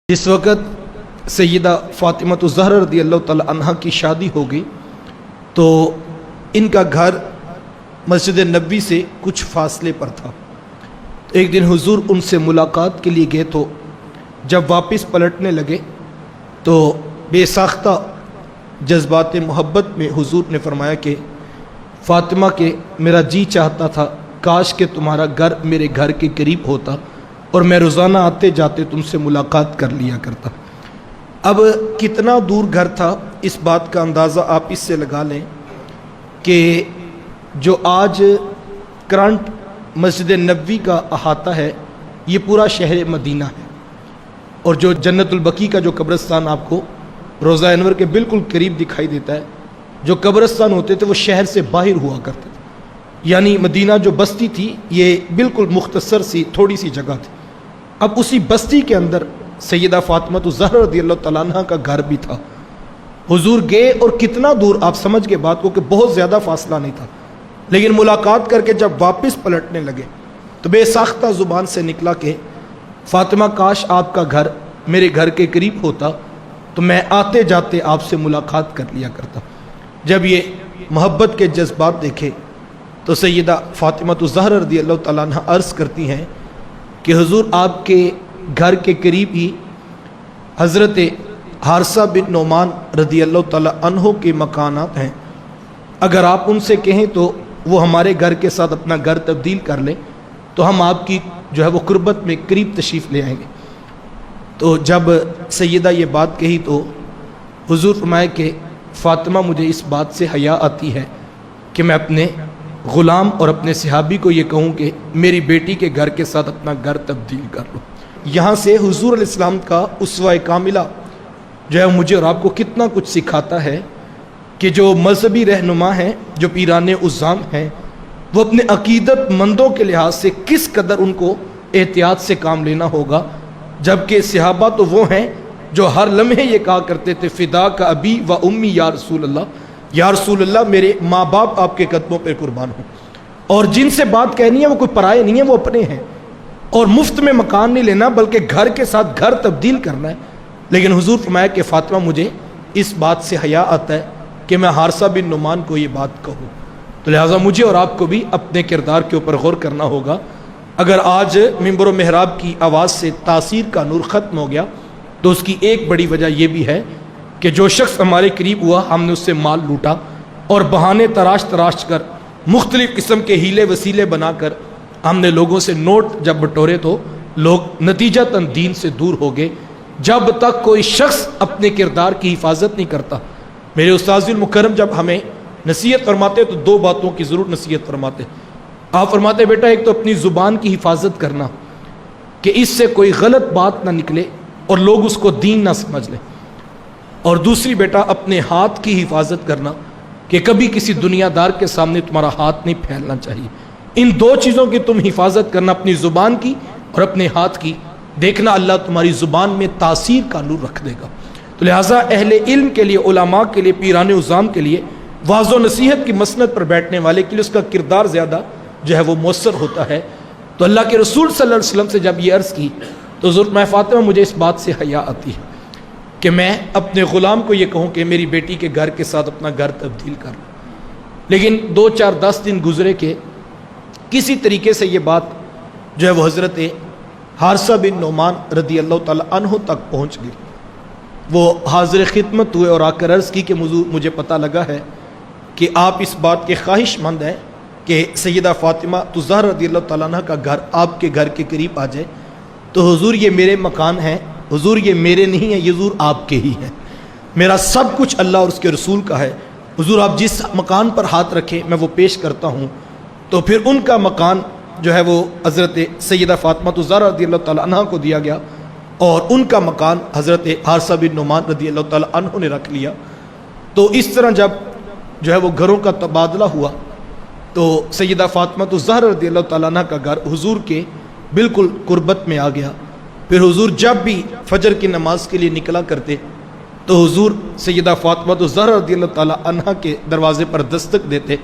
जिस वक़्त सैयदा फ़ातिमा ज़हरा रज़ी अल्लाह तआला अन्हा की शादी हो गई तो इनका घर मस्जिद नबी से कुछ फासले पर था। तो एक दिन हुजूर उनसे मुलाकात के लिए गए, तो जब वापस पलटने लगे तो बेसाख्ता जज्बात मोहब्बत में हुजूर ने फरमाया कि फ़ातिमा के मेरा जी चाहता था काश के तुम्हारा घर मेरे घर के करीब होता और मैं रोज़ाना आते जाते तुमसे मुलाकात कर लिया करता। अब कितना दूर घर था इस बात का अंदाज़ा आप इससे लगा लें कि जो आज करंट मस्जिद नबवी का अहाता है ये पूरा शहर मदीना है, और जो जन्नतुल बकी का जो कब्रिस्तान आपको रोज़ा अनवर के बिल्कुल करीब दिखाई देता है, जो कब्रिस्तान होते थे वो शहर से बाहर हुआ करते थे। यानी मदीना जो बस्ती थी ये बिल्कुल मुख्तसर सी थोड़ी सी जगह थी। अब उसी बस्ती के अंदर सैयदा फ़ातिमा ज़हरा रज़ियल्लाहु तआला अन्हा का घर भी था। हुजूर गए और कितना दूर आप समझ के बात को कि बहुत ज़्यादा फासला नहीं था, लेकिन मुलाकात करके जब वापस पलटने लगे तो बेसाख्ता ज़ुबान से निकला कि फ़ातिमा काश आपका घर मेरे घर के करीब होता तो मैं आते जाते आपसे मुलाकात कर लिया करता। जब ये मोहब्बत के जज्बात देखे तो सैयदा फ़ातिमा ज़हरा रज़ियल्लाहु तआला अन्हा अर्ज़ करती हैं कि हुजूर आपके घर के करीब ही हज़रत हारसा बिन नोमान रज़ियल्लाहु तआला अन्हु के मकानात हैं, अगर आप उनसे कहें तो वो हमारे घर के साथ अपना घर तब्दील कर लें तो हम आपकी जो है वो कुर्बत में करीब तशरीफ़ ले आएंगे। तो जब सैयदा ये बात कही तो हुजूर फरमाए कि फ़ातिमा मुझे इस बात से हया आती है कि मैं अपने ग़ुलाम और अपने सहाबी को ये कहूँ कि मेरी बेटी के घर के साथ अपना घर तब्दील कर लो। यहाँ से हुजूर अलैहिस्सलाम का उसवा कामिला जो है मुझे और आपको कितना कुछ सिखाता है कि जो मजहबी रहनुमा हैं, जो पीराने उज़्ज़ाम हैं, वो अपने अकीदतमंदों के लिहाज से किस कदर उनको एहतियात से काम लेना होगा, जबकि सहाबा तो वो हैं जो हर लम्हे ये कहा करते थे फ़िदा का अबी व उम्मी या रसूल अल्लाह, या रसूल अल्लाह मेरे माँ बाप आपके कदमों पर कुर्बान हो। और जिनसे बात कहनी है वो कोई पराये नहीं है, वो अपने हैं। और मुफ्त में मकान नहीं लेना बल्कि घर के साथ घर तब्दील करना है। लेकिन हुजूर फरमाया कि फ़ातिमा मुझे इस बात से हया आता है कि मैं हारसा बिन नुमान को ये बात कहूँ। तो लिहाजा मुझे और आपको भी अपने किरदार के ऊपर गौर करना होगा। अगर आज मिंबर व मेहराब की आवाज़ से तासीर का नूर ख़त्म हो गया तो उसकी एक बड़ी वजह यह भी है कि जो शख्स हमारे करीब हुआ हमने उससे माल लूटा और बहाने तराश कर मुख्तलिफ़ किस्म के हीले वसीले बनाकर हमने लोगों से नोट जब बटोरे तो लोग नतीजतन दीन से दूर हो गए। जब तक कोई शख्स अपने किरदार की हिफाजत नहीं करता, मेरे उस्ताज़ुल मुकर्रम जब हमें नसीहत फरमाते तो दो बातों की ज़रूर नसीहत फरमाते। आप फरमाते बेटा एक तो अपनी ज़ुबान की हिफाजत करना कि इससे कोई गलत बात ना निकले और लोग उसको दीन ना समझ लें, और दूसरी बेटा अपने हाथ की हिफाजत करना कि कभी किसी दुनियादार के सामने तुम्हारा हाथ नहीं फैलना चाहिए। इन दो चीज़ों की तुम हिफाजत करना, अपनी ज़ुबान की और अपने हाथ की। देखना अल्लाह तुम्हारी ज़ुबान में तासीर का नूर रख देगा। तो लिहाजा अहले इल्म के लिए, उलमा के लिए, पीराने उज़्ज़ाम के लिए, वाज़ो नसीहत की मसनद पर बैठने वाले के लिए उसका किरदार ज़्यादा जो है वो मौसर होता है। तो अल्लाह के रसूल सल्लल्लाहु अलैहि वसल्लम से जब ये अर्ज़ की तो ज़रूर मैं फ़ातिमा मुझे इस बात से हया आती है कि मैं अपने ग़ुलाम को ये कहूँ कि मेरी बेटी के घर के साथ अपना घर तब्दील कर लो। लेकिन 2, 4, 10 दिन गुजरे के किसी तरीके से ये बात जो है वो हज़रत हारसा बिन नोमान रज़ियल्लाहु तआला अन्हु तक पहुँच गई। वो हाज़िर खिदमत हुए और आकर अर्ज़ की कि मुझे पता लगा है कि आप इस बात के ख्वाहिशमंद हैं कि सैयदा फ़ातिमा ज़हरा रज़ियल्लाहु तआला अन्हा का घर आपके घर के करीब आ जाए। तो हुजूर ये मेरे मकान हैं, हुजूर ये मेरे नहीं है, ये हुजूर आपके ही हैं। मेरा सब कुछ अल्लाह और उसके रसूल का है। हुजूर आप जिस मकान पर हाथ रखें मैं वो पेश करता हूँ। तो फिर उनका मकान जो है वो हज़रत सैयदा फ़ातिमा ज़हरा रज़ियल्लाहु तआला अन्हा को दिया गया और उनका मकान हज़रत हारसा बिन नोमान रज़ियल्लाहु तआला अन्हु ने रख लिया। तो इस तरह जब जो है वो घरों का तबादला हुआ तो सैयदा फ़ातिमा ज़हरा रज़ियल्लाहु तआला अन्हा का घर हुजूर के बिल्कुल कुर्बत में आ गया। फिर हुजूर जब भी फजर की नमाज के लिए निकला करते तो हुजूर सैयदा फ़ातिमा ज़हरा रज़ियल्लाहु तआला अन्हा के दरवाज़े पर दस्तक देते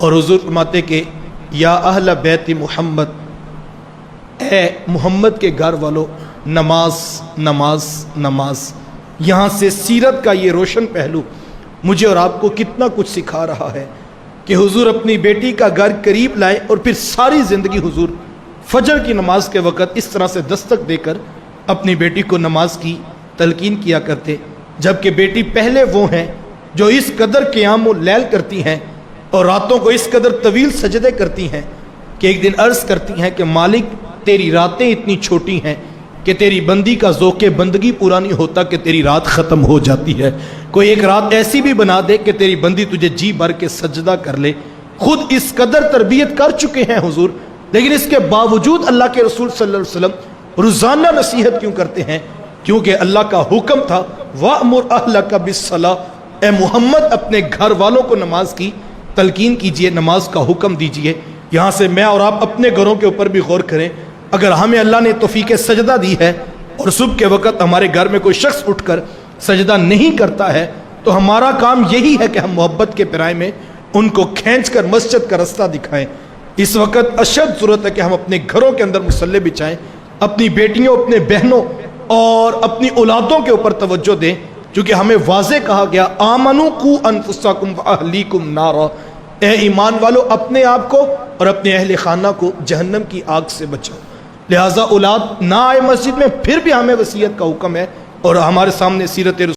और हुजूर फरमाते कि या अहल बैत मोहम्मद, ए मोहम्मद के घर वालों, نماز نماز نماز۔ یہاں سے سیرت کا یہ روشن پہلو مجھے اور آپ کو کتنا کچھ سکھا رہا ہے کہ حضور اپنی بیٹی کا گھر قریب لائے اور پھر ساری زندگی حضور فجر کی نماز کے وقت اس طرح سے دستک دے کر اپنی بیٹی کو نماز کی تلقین کیا کرتے، جبکہ بیٹی پہلے وہ ہیں جو اس قدر قیام و لیل کرتی ہیں اور راتوں کو اس قدر طویل سجدے کرتی ہیں کہ ایک دن عرض کرتی ہیں کہ مالک تیری راتیں اتنی چھوٹی ہیں کہ تیری بندی کا ذوق بندگی پورا نہیں ہوتا کہ تیری رات ختم ہو جاتی ہے، کوئی ایک رات ایسی بھی بنا دے کہ تیری بندی تجھے جی بھر کے سجدہ کر لے۔ خود اس قدر تربیت کر چکے ہیں حضور، لیکن اس کے باوجود اللہ کے رسول صلی اللہ علیہ وسلم روزانہ نصیحت کیوں کرتے ہیں؟ کیونکہ اللہ کا حکم تھا وَأْمُرْ أَهْلَكَ بِالصَّلَاةِ، اے محمد اپنے گھر والوں کو نماز کی تلقین کیجئے، نماز کا حکم دیجئے۔ یہاں سے میں اور آپ اپنے گھروں کے اوپر بھی غور کریں، اگر ہمیں اللہ نے توفیق سجدہ دی ہے اور صبح کے وقت ہمارے گھر میں کوئی شخص اٹھ کر سجدہ نہیں کرتا ہے تو ہمارا کام یہی ہے کہ ہم محبت کے پیرائے میں ان کو کھینچ کر مسجد کا رستہ دکھائیں۔ اس وقت اشد ضرورت ہے کہ ہم اپنے گھروں کے اندر مصلی بچھائیں، اپنی بیٹیوں، اپنے بہنوں اور اپنی اولادوں کے اوپر توجہ دیں، کیونکہ ہمیں واضح کہا گیا آمنوا قوا انفسکم واہلیکم نارا، اے ایمان والو اپنے آپ کو اور اپنے اہل خانہ کو جہنم کی آگ سے بچاؤ۔ لہٰذا اولاد نہ آئے مسجد میں، پھر بھی ہمیں وصیت کا حکم ہے اور ہمارے سامنے سیرت